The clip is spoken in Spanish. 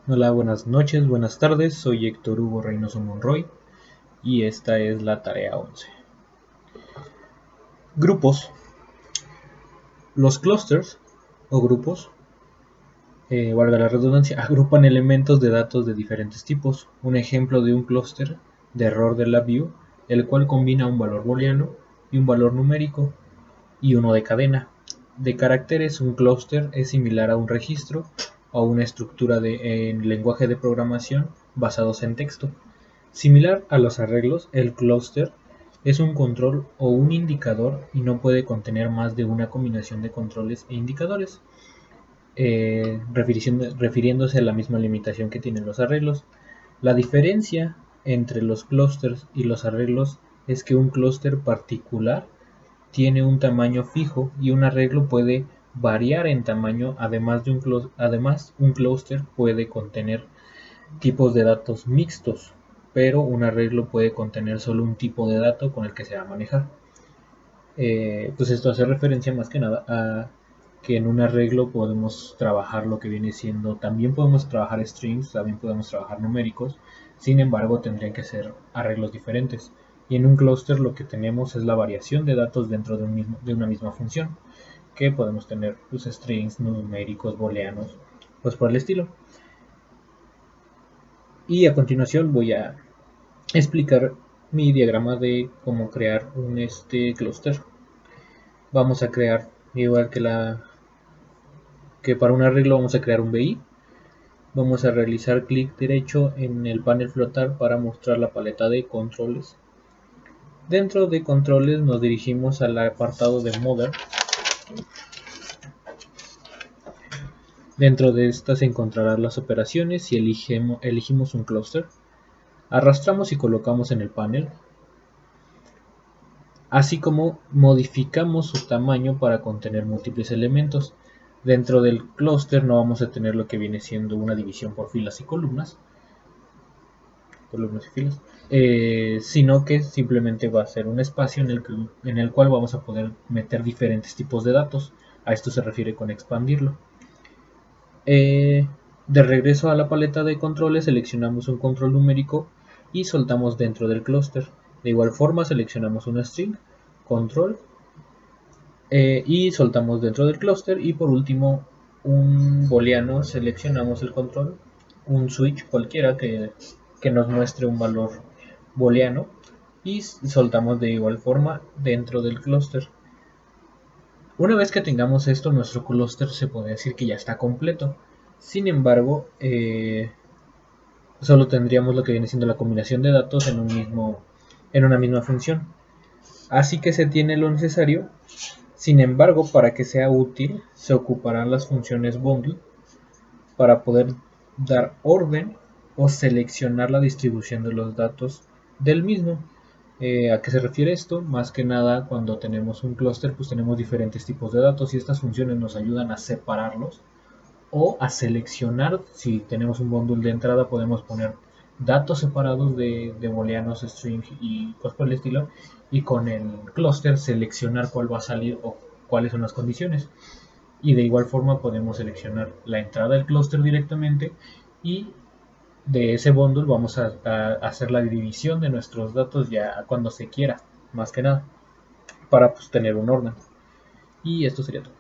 Hola, buenas noches, buenas tardes, soy Héctor Hugo Reynoso Monroy y esta es la tarea 11. Grupos. Los clusters o grupos, valga la redundancia, agrupan elementos de datos de diferentes tipos. Un ejemplo de un clúster de error de LabVIEW, el cual combina un valor booleano y un valor numérico y uno de cadena. De caracteres, un clúster es similar a un registro o una estructura en lenguaje de programación basados en texto. Similar a los arreglos, el clúster es un control o un indicador y no puede contener más de una combinación de controles e indicadores, refiriéndose a la misma limitación que tienen los arreglos. La diferencia entre los clústeres y los arreglos es que un clúster particular tiene un tamaño fijo y un arreglo puede variar en tamaño. Además, un clúster puede contener tipos de datos mixtos, pero un arreglo puede contener solo un tipo de dato con el que se va a manejar. Pues esto hace referencia más que nada a que en un arreglo podemos trabajar lo que viene siendo, también podemos trabajar strings, también podemos trabajar numéricos, sin embargo tendrían que ser arreglos diferentes. Y en un clúster lo que tenemos es la variación de datos dentro de una misma función, que podemos tener pues, strings, numéricos, booleanos, pues por el estilo. Y a continuación voy a explicar mi diagrama de cómo crear un clúster. Vamos a crear, igual que para un arreglo, vamos a crear un BI. Vamos a realizar clic derecho en el panel flotar para mostrar la paleta de controles. Dentro de controles nos dirigimos al apartado de Mother. Dentro de esta se encontrarán las operaciones y elegimos un clúster. Arrastramos y colocamos en el panel, así como modificamos su tamaño para contener múltiples elementos. Dentro del clúster no vamos a tener lo que viene siendo una división por filas y columnas y filas, sino que simplemente va a ser un espacio en el cual vamos a poder meter diferentes tipos de datos. A esto se refiere con expandirlo. De regreso a la paleta de controles, seleccionamos un control numérico y soltamos dentro del clúster. De igual forma seleccionamos una string, control, y soltamos dentro del clúster. Y por último un booleano, seleccionamos el control, un switch cualquiera que nos muestre un valor booleano y soltamos de igual forma dentro del clúster. Una vez que tengamos esto, nuestro clúster se puede decir que ya está completo. Sin embargo, solo tendríamos lo que viene siendo la combinación de datos en una misma función. Así que se tiene lo necesario. Sin embargo, para que sea útil, se ocuparán las funciones bundle para poder dar orden o seleccionar la distribución de los datos del mismo. ¿A qué se refiere esto? Más que nada, cuando tenemos un clúster, pues tenemos diferentes tipos de datos y estas funciones nos ayudan a separarlos o a seleccionar. Si tenemos un bundle de entrada, podemos poner datos separados de booleanos, string y cosas por el estilo, y con el clúster seleccionar cuál va a salir o cuáles son las condiciones. Y de igual forma podemos seleccionar la entrada del clúster directamente, y de ese bundle vamos a hacer la división de nuestros datos ya cuando se quiera, más que nada, para pues, tener un orden. Y esto sería todo.